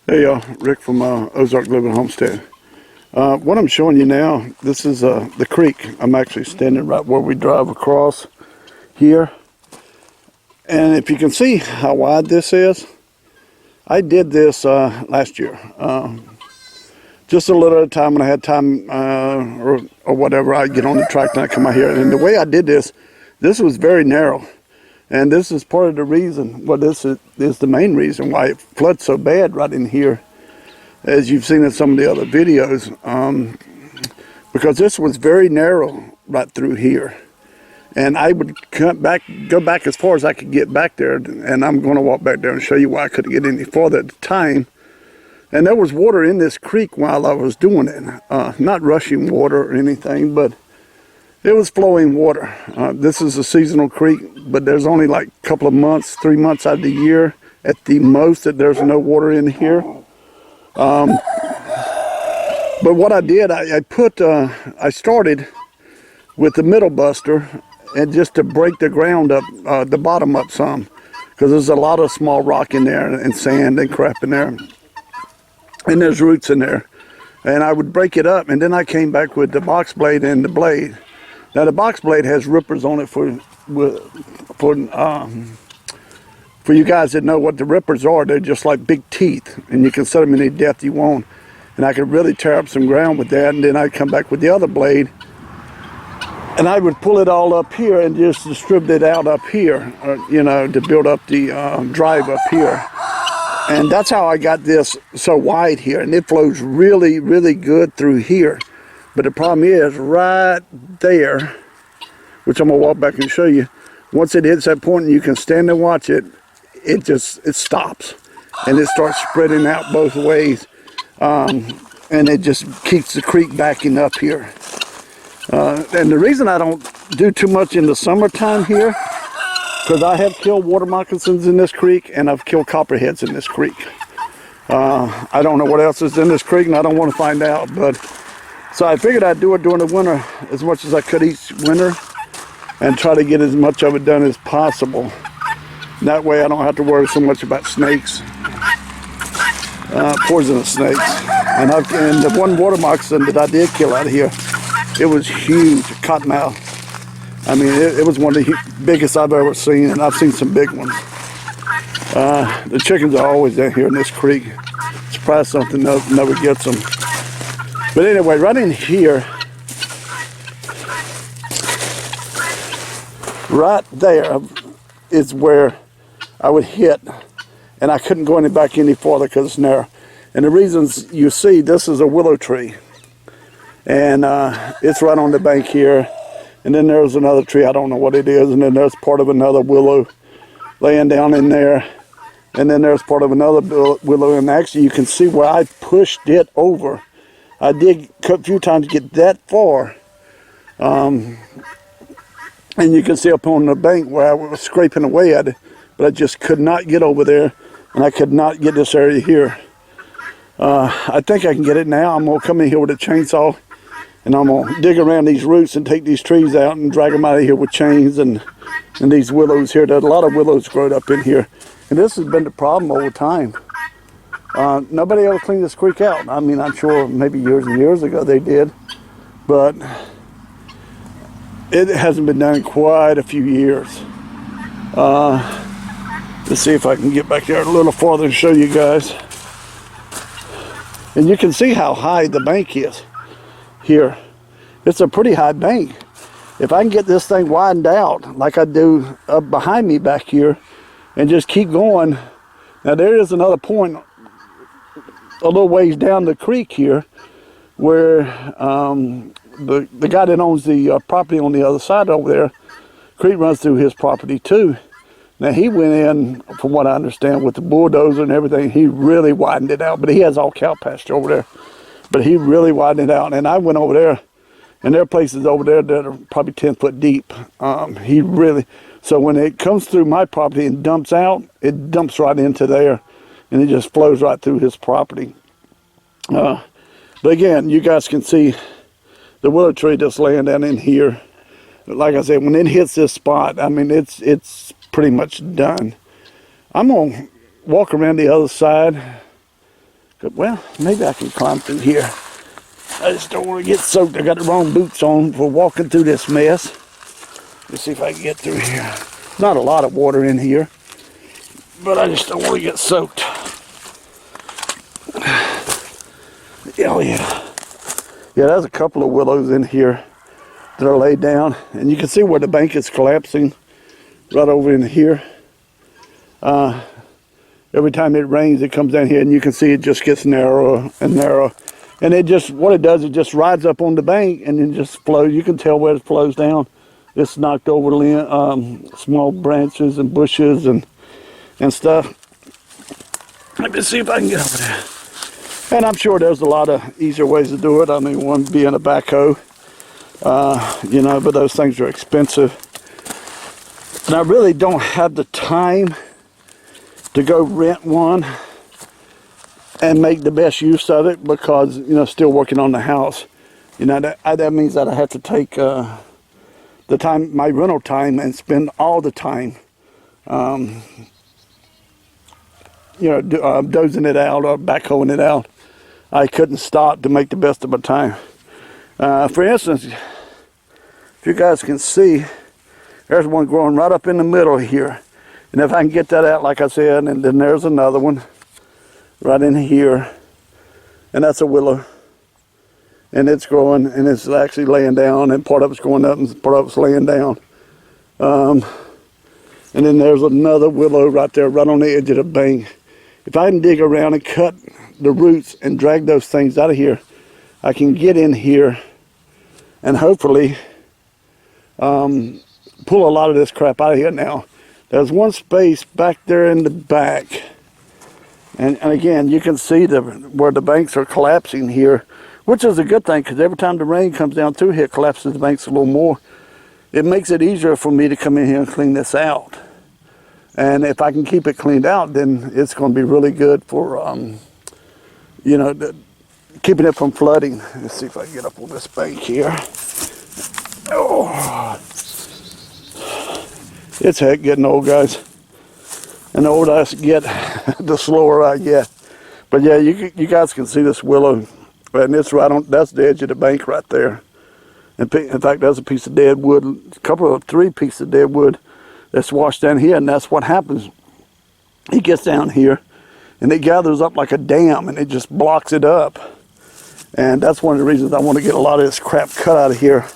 Hey y'all, Rick from Ozark Living Homestead. What I'm showing you now, this is the creek. I'm actually standing right where we drive across here. And if you can see how wide this is, I did this last year. Just a little at a time when I had time or whatever, I'd get on the tractor and I'd come out here. And the way I did this was very narrow. And this is part of the reason, well, this is the main reason why it floods so bad right in here, as you've seen in some of the other videos, because this was very narrow right through here. And I would go back as far as I could get back there, and I'm going to walk back there and show you why I couldn't get any farther at the time. And there was water in this creek while I was doing it, not rushing water or anything, but it was flowing water. This is a seasonal creek, but there's only like a couple of months, 3 months out of the year at the most that there's no water in here. But what I did, I started with the middle buster, and just to break the ground up, the bottom up some, because there's a lot of small rock in there and sand and crap in there, and there's roots in there. And I would break it up, and then I came back with the box blade and the blade. Now the box blade has rippers on it for you guys that know what the rippers are. They're just like big teeth, and you can set them any depth you want. And I could really tear up some ground with that, and then I'd come back with the other blade, and I would pull it all up here and just distribute it out up here, to build up the drive up here. And that's how I got this so wide here, and it flows really, really good through here. But the problem is right there, which I'm gonna walk back and show you. Once it hits that point and you can stand and watch it, it stops, and it starts spreading out both ways, and it just keeps the creek backing up here. And the reason I don't do too much in the summertime here, because I have killed water moccasins in this creek, and I've killed copperheads in this creek. I don't know what else is in this creek, and I don't want to find out, but so I figured I'd do it during the winter as much as I could each winter, and try to get as much of it done as possible. That way I don't have to worry so much about snakes, poisonous snakes. And the one water moccasin that I did kill out of here, it was huge, cottonmouth. I mean, it was one of the biggest I've ever seen, and I've seen some big ones. The chickens are always down here in this creek. Surprised something never gets them. But anyway, right in here, right there is where I would hit, and I couldn't go back any farther because it's narrow. And the reasons you see, this is a willow tree, and it's right on the bank here. And then there's another tree, I don't know what it is, and then there's part of another willow laying down in there. And then there's part of another willow, and actually you can see where I pushed it over. I did a few times to get that far, and you can see up on the bank where I was scraping away at it, but I just could not get over there, and I could not get this area here. I think I can get it now. I'm going to come in here with a chainsaw, and I'm going to dig around these roots and take these trees out and drag them out of here with chains, and these willows here. There's a lot of willows growing up in here, and this has been the problem all the time. Nobody ever cleaned this creek out. I mean, I'm sure maybe years and years ago they did, but it hasn't been done in quite a few years. Let's see if I can get back there a little farther and show you guys. And you can see how high the bank is here. It's a pretty high bank. If I can get this thing widened out like I do up behind me back here and just keep going. Now there is another point a little ways down the creek here where the guy that owns the property on the other side over there, creek runs through his property too. Now he went in, from what I understand, with the bulldozer and everything. He really widened it out, but he has all cow pasture over there. But he really widened it out, and I went over there, and there are places over there that are probably 10 foot deep. So when it comes through my property and dumps out, it dumps right into there, and it just flows right through his property. But again, you guys can see the willow tree just laying down in here. Like I said, when it hits this spot, I mean, it's pretty much done. I'm going to walk around the other side Well, maybe I can climb through here. I just don't want to get soaked. I got the wrong boots on for walking through this mess. Let's see if I can get through here. Not a lot of water in here, but I just don't want to get soaked. Oh yeah. Yeah, there's a couple of willows in here that are laid down, and you can see where the bank is collapsing right over in here. Every time it rains, it comes down here, and you can see it just gets narrower and narrower. And it just, what it does, it just rides up on the bank and then just flows. You can tell where it flows down. It's knocked over small branches and bushes and stuff. Let me see if I can get over there. And I'm sure there's a lot of easier ways to do it. I mean, one being a backhoe, you know, but those things are expensive. And I really don't have the time to go rent one and make the best use of it because, you know, still working on the house. You know, that means that I have to take the time, my rental time, and spend all the time, you know, dozing it out or backhoeing it out. I couldn't stop to make the best of my time. For instance, if you guys can see, there's one growing right up in the middle here. And if I can get that out, like I said, and then there's another one right in here. And that's a willow. And it's growing, and it's actually laying down, and part of it's going up, and part of it's laying down. And then there's another willow right there, right on the edge of the bank. If I can dig around and cut the roots and drag those things out of here, I can get in here and hopefully pull a lot of this crap out of here. Now, there's one space back there in the back, and again, you can see where the banks are collapsing here, which is a good thing because every time the rain comes down through here, it collapses the banks a little more. It makes it easier for me to come in here and clean this out. And if I can keep it cleaned out, then it's going to be really good for, you know, keeping it from flooding. Let's see if I can get up on this bank here. Oh, it's heck getting old, guys. And the older I get, the slower I get. But yeah, you guys can see this willow, and it's right on. That's the edge of the bank right there. And in fact, there's a piece of dead wood, three pieces of dead wood that's washed down here, and that's what happens. It gets down here, and it gathers up like a dam, and it just blocks it up. And that's one of the reasons I want to get a lot of this crap cut out of here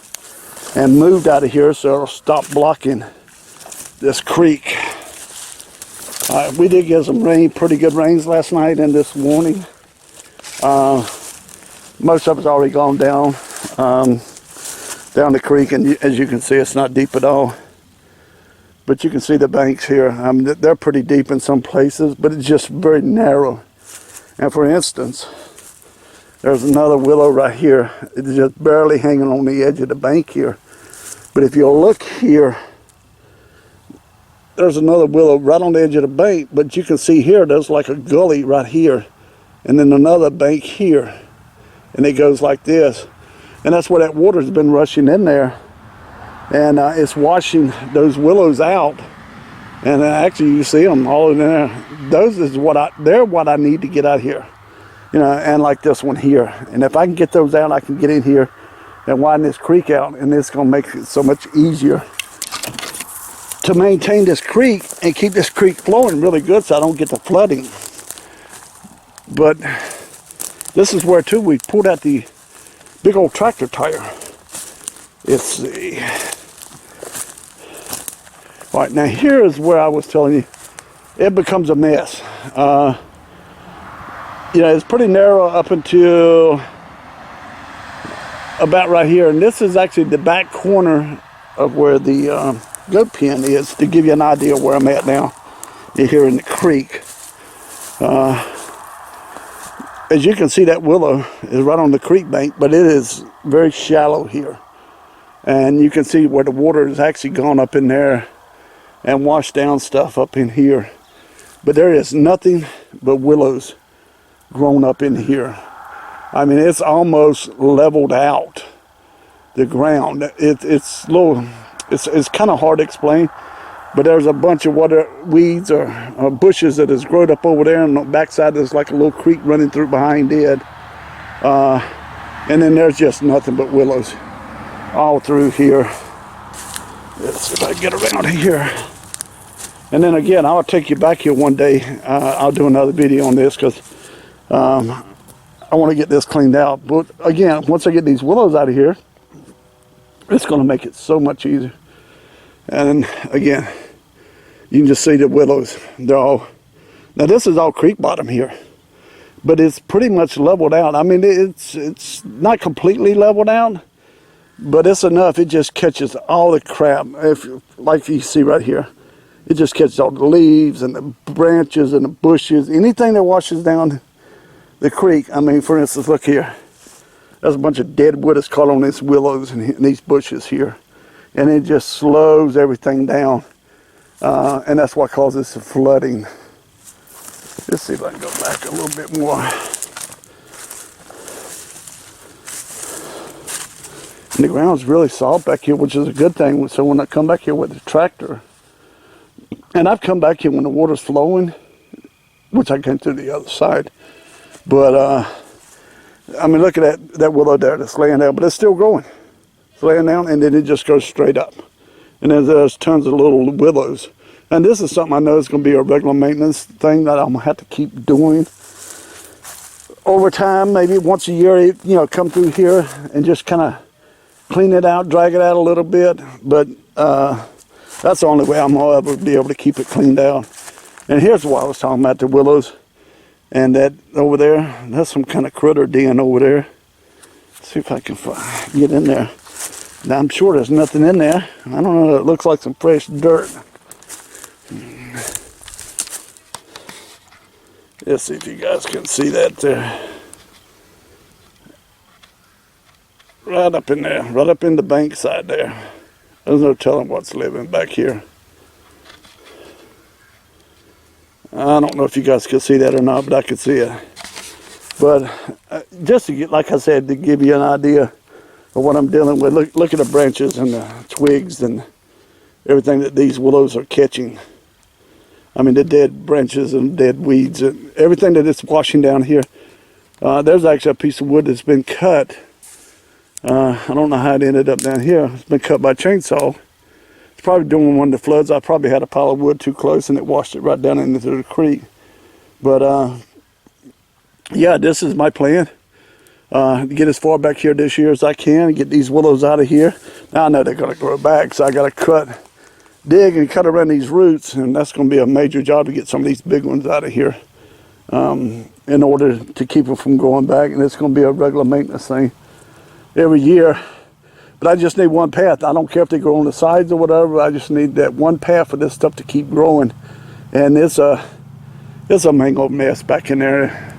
and moved out of here so it'll stop blocking this creek. We did get some rain, pretty good rains last night and this morning. Most of it's already gone down the creek, and as you can see, it's not deep at all. But you can see the banks here. They're pretty deep in some places, but it's just very narrow. And for instance, there's another willow right here. It's just barely hanging on the edge of the bank here. But if you'll look here, there's another willow right on the edge of the bank, but you can see here, there's like a gully right here, and then another bank here. And it goes like this. And that's where that water's been rushing in there. And it's washing those willows out. And actually you see them all in there. Those is they're what I need to get out here. You know, and like this one here. And if I can get those out, I can get in here and widen this creek out, and it's gonna make it so much easier to maintain this creek and keep this creek flowing really good so I don't get the flooding. But this is where too we pulled out the big old tractor tire. Let's see. All right, now here is where I was telling you it becomes a mess. You know, it's pretty narrow up until about right here, and this is actually the back corner of where the goat pen is, to give you an idea where I'm at now. You're here in the creek. As you can see, that willow is right on the creek bank, but it is very shallow here. And you can see where the water has actually gone up in there and washed down stuff up in here. But there is nothing but willows grown up in here. I mean, it's almost leveled out the ground. It's kind of hard to explain. But there's a bunch of water weeds or bushes that has grown up over there, and on the backside there's like a little creek running through behind it. And then there's just nothing but willows all through here. Let's see if I can get around here. And then again, I'll take you back here one day. I'll do another video on this because I want to get this cleaned out. But again, once I get these willows out of here, it's going to make it so much easier. And again, you can just see the willows. They're all, now this is all creek bottom here, but it's pretty much leveled out. I mean, it's not completely leveled out, but it's enough. It just catches all the crap. If, like you see right here, it just catches all the leaves and the branches and the bushes, anything that washes down the creek. I mean, for instance, look here. There's a bunch of dead wood that's caught on these willows and these bushes here. And it just slows everything down. And that's what causes the flooding. Let's see if I can go back a little bit more. And the ground's really soft back here, which is a good thing. So when I come back here with the tractor, and I've come back here when the water's flowing, which I came through the other side. But, I mean, look at that willow there that's laying there, but it's still growing. It's laying down, and then it just goes straight up. And then there's tons of little willows. And this is something I know is going to be a regular maintenance thing that I'm going to have to keep doing. Over time, maybe once a year, you know, come through here and just kind of clean it out, drag it out a little bit. But that's the only way I'm going to ever be able to keep it cleaned out. And here's what I was talking about, the willows. And that over there, that's some kind of critter den over there. Let's see if I can get in there. Now, I'm sure there's nothing in there. I don't know, it looks like some fresh dirt. Let's see if you guys can see that there. Right up in there, right up in the bank side there. There's no telling what's living back here. I don't know if you guys can see that or not, but I can see it. But just to get, like I said, to give you an idea of what I'm dealing with, look at the branches and the twigs and everything that these willows are catching. I mean, the dead branches and dead weeds and everything that it's washing down here. There's actually a piece of wood that's been cut. I don't know how it ended up down here. It's been cut by a chainsaw. It's probably during one of the floods. I probably had a pile of wood too close and it washed it right down into the creek. But yeah, this is my plan. To get as far back here this year as I can and get these willows out of here. Now I know they're going to grow back, so I got to dig and cut around these roots, and that's going to be a major job to get some of these big ones out of here in order to keep them from going back. And it's going to be a regular maintenance thing every year. But I just need one path. I don't care if they grow on the sides or whatever. I just need that one path for this stuff to keep growing. And it's a mangled mess back in there.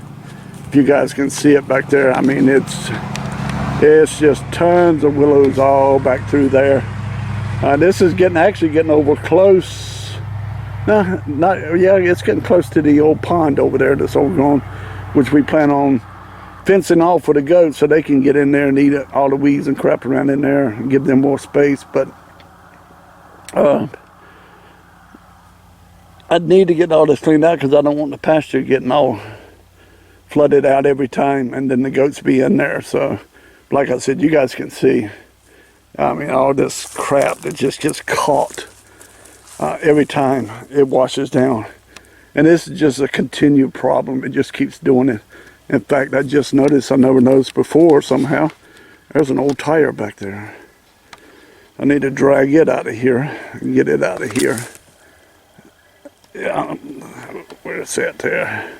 If you guys can see it back there, I mean, it's just tons of willows all back through there. This is actually getting over close. No, yeah, it's getting close to the old pond over there that's overgrown, which we plan on fencing off for the goats so they can get in there and eat all the weeds and crap around in there and give them more space. But I need to get all this cleaned out because I don't want the pasture getting all flooded out every time and then the goats be in there. So like I said, you guys can see, I mean, all this crap that just gets caught every time it washes down. And this is just a continued problem. It just keeps doing it. In fact, I just noticed, I never noticed before somehow, there's an old tire back there. I need to drag it out of here and get it out of here. Yeah, where's that there?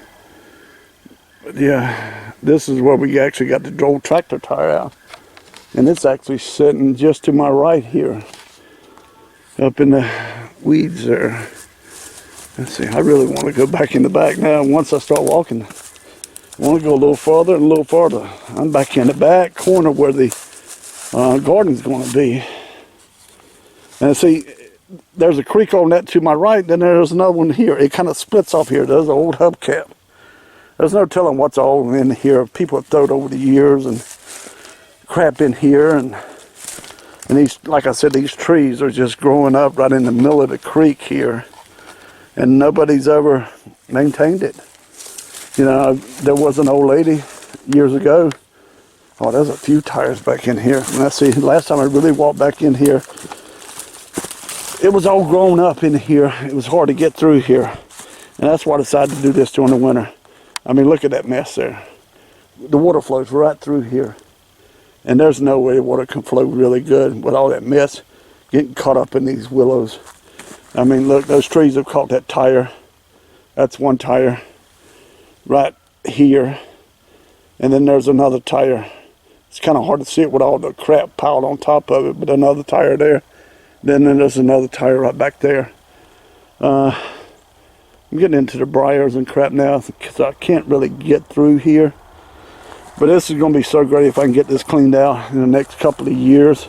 But yeah, this is where we actually got the old tractor tire out. And it's actually sitting just to my right here, up in the weeds there. Let's see, I really want to go back in the back now. Once I start walking, I want to go a little farther and a little farther. I'm back in the back corner where the garden's going to be. And see, there's a creek on that to my right, then there's another one here. It kind of splits off here. There's an old hubcap. There's no telling what's all in here. People have thrown over the years and crap in here and And these, like I said, these trees are just growing up right in the middle of the creek here. And nobody's ever maintained it. You know, there was an old lady years ago. Oh, there's a few tires back in here. And I see, last time I really walked back in here, it was all grown up in here. It was hard to get through here. And that's why I decided to do this during the winter. I mean, look at that mess there. The water flows right through here. And there's no way the water can flow really good with all that mess getting caught up in these willows. I mean, look, those trees have caught that tire. That's one tire right here. And then there's another tire. It's kind of hard to see it with all the crap piled on top of it, but another tire there. Then there's another tire right back there. I'm getting into the briars and crap now because I can't really get through here. But this is going to be so great if I can get this cleaned out in the next couple of years.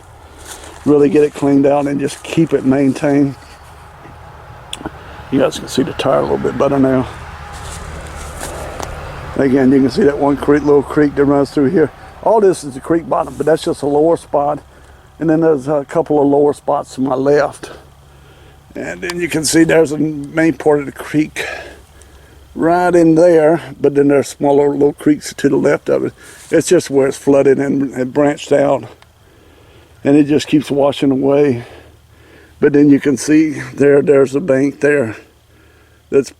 Really get it cleaned out and just keep it maintained. You guys can see the tire a little bit better now. Again, you can see that one creek, little creek that runs through here. All this is the creek bottom, but that's just a lower spot. And then there's a couple of lower spots to my left. And then you can see there's a main part of the creek right in there, but then there's smaller little creeks to the left of it. It's just where it's flooded and it branched out. And it just keeps washing away. But then you can see there's a bank there that's,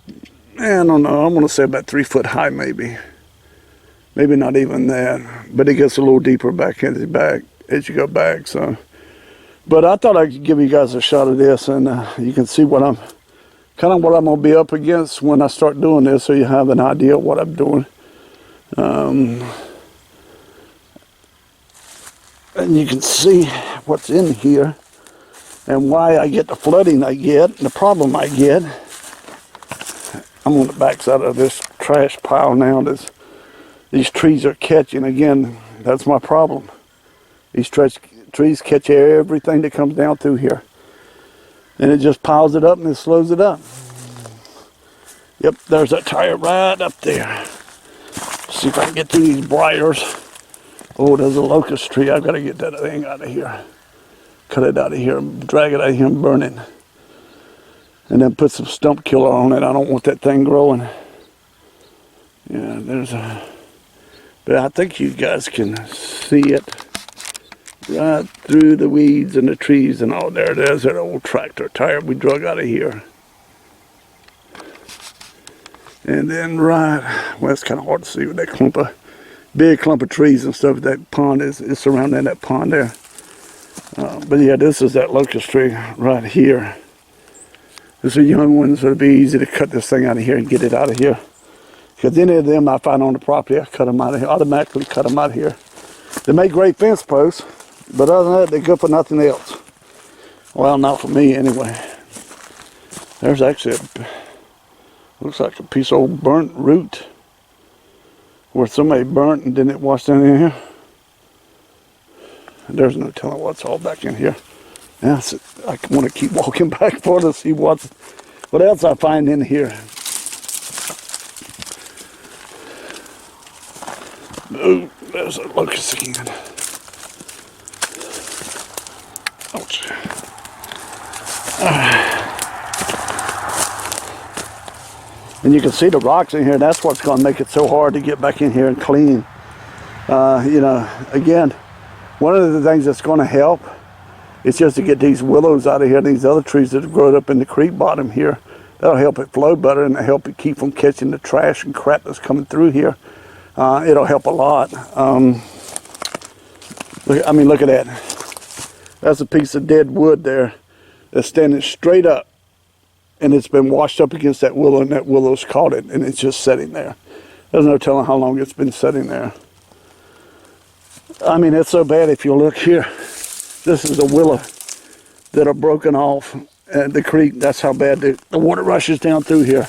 I don't know, I'm going to say about 3 foot high maybe. Maybe not even that. But it gets a little deeper back as you go back. So, but I thought I could give you guys a shot of this, and you can see what I'm going to be up against when I start doing this, so you have an idea of what I'm doing. And you can see what's in here and why I get the flooding I get, and the problem I get. I'm on the backside of this trash pile now. These trees are catching. Again, that's my problem. These trees catch everything that comes down through here. And it just piles it up and it slows it up. Yep, there's that tire right up there. See if I can get through these briars. Oh, there's a locust tree. I've got to get that thing out of here. Cut it out of here, drag it out of here and burn it. And then put some stump killer on it. I don't want that thing growing. Yeah, but I think you guys can see it right through the weeds and the trees and all there. There's that old tractor tire we drug out of here. And then well, it's kind of hard to see with that big clump of trees and stuff. That pond is surrounding that pond there. But yeah, this is that locust tree right here. These are young ones, so it'll be easy to cut this thing out of here and get it out of here. Because any of them I find on the property, I cut them out of here, automatically cut them out of here. They make great fence posts, but other than that, they're good for nothing else. Well, not for me anyway. There's actually looks like a piece of old burnt root where somebody burnt and then it washed down in here. There's no telling what's all back in here. Yeah, so I want to keep walking back for to see what else I find in here. Oh, there's a locust again. Ouch. And you can see the rocks in here. That's what's going to make it so hard to get back in here and clean. You know, again, one of the things that's going to help is just to get these willows out of here and these other trees that have grown up in the creek bottom here. That'll help it flow better and help it keep from catching the trash and crap that's coming through here. It'll help a lot. Look at that. That's a piece of dead wood there that's standing straight up, and it's been washed up against that willow, and that willow's caught it, and it's just sitting there. There's no telling how long it's been sitting there. I mean, it's so bad. If you look here, this is a willow that are broken off at the creek. That's how bad the water rushes down through here,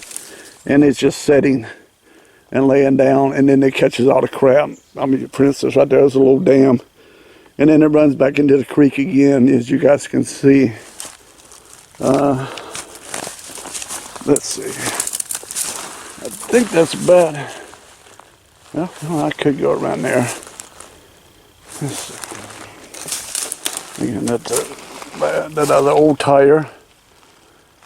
and it's just setting and laying down, and then it catches all the crap. I mean, for instance, right there's a little dam, and then it runs back into the creek again, as you guys can see. Let's see. I think that's about, well, I could go around there. Again, that other old tire.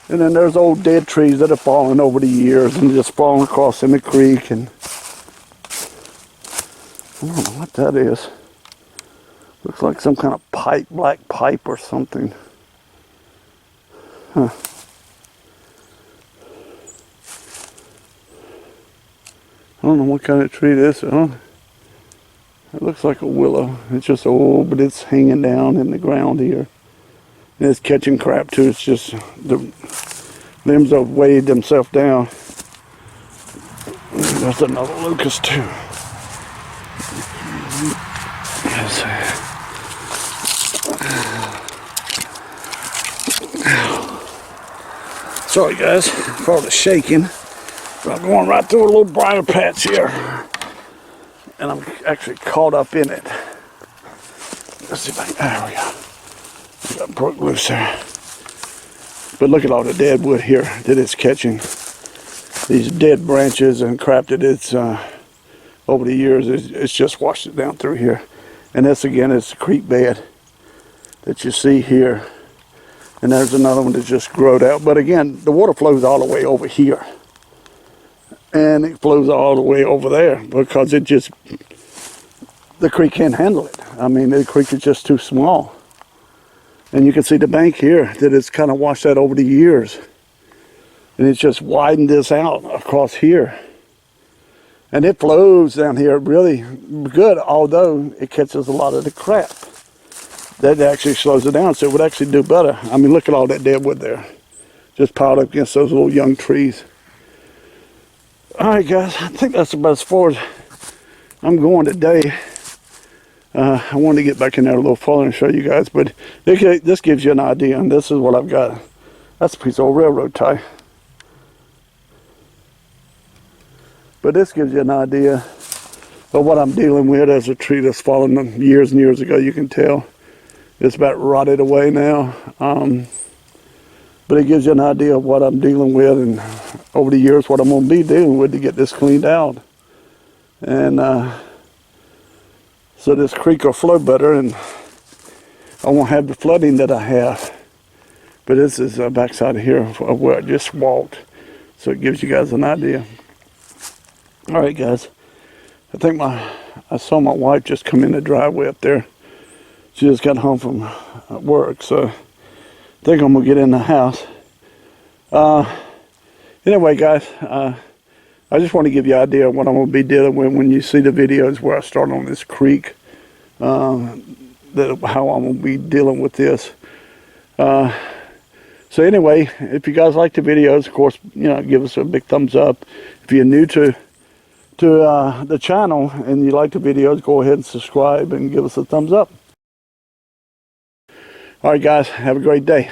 And then there's old dead trees that have fallen over the years and just fallen across in the creek. And I don't know what that is. Looks like some kind of pipe, black pipe or something. Huh. I don't know what kind of tree this is. Huh? It looks like a willow. It's just old, but it's hanging down in the ground here. And it's catching crap too. It's just the limbs have weighed themselves down. There's another locust too. Sorry guys for all the shaking. But I'm going right through a little briar patch here. And I'm actually caught up in it. Let's see if I can, there we go. I got broke loose there. But look at all the dead wood here that it's catching. These dead branches and crap that it's, over the years, it's just washed it down through here. And this again is the creek bed that you see here. And there's another one that just growed out. But again, the water flows all the way over here. And it flows all the way over there because it just, the creek can't handle it. I mean, the creek is just too small. And you can see the bank here that it's kind of washed out over the years. And it's just widened this out across here. And it flows down here really good, although it catches a lot of the crap. That actually slows it down, so it would actually do better. I mean, look at all that dead wood there. Just piled up against those little young trees. All right, guys, I think that's about as far as I'm going today. I wanted to get back in there a little further and show you guys, but this gives you an idea, and this is what I've got. That's a piece of old railroad tie. But this gives you an idea of what I'm dealing with as a tree that's fallen years and years ago. You can tell it's about rotted away now. But it gives you an idea of what I'm dealing with, and over the years what I'm going to be dealing with to get this cleaned out. And so this creek will flow better, and I won't have the flooding that I have. But this is the backside of here of where I just walked. So it gives you guys an idea. All right, guys. I think I saw my wife just come in the driveway up there. She just got home from work, so I think I'm gonna get in the house. Anyway, guys, I just want to give you an idea of what I'm gonna be dealing with when you see the videos where I start on this creek. How I'm gonna be dealing with this. So anyway, if you guys like the videos, of course, give us a big thumbs up. If you're new to the channel and you like the videos, go ahead and subscribe and give us a thumbs up. All right, guys, have a great day.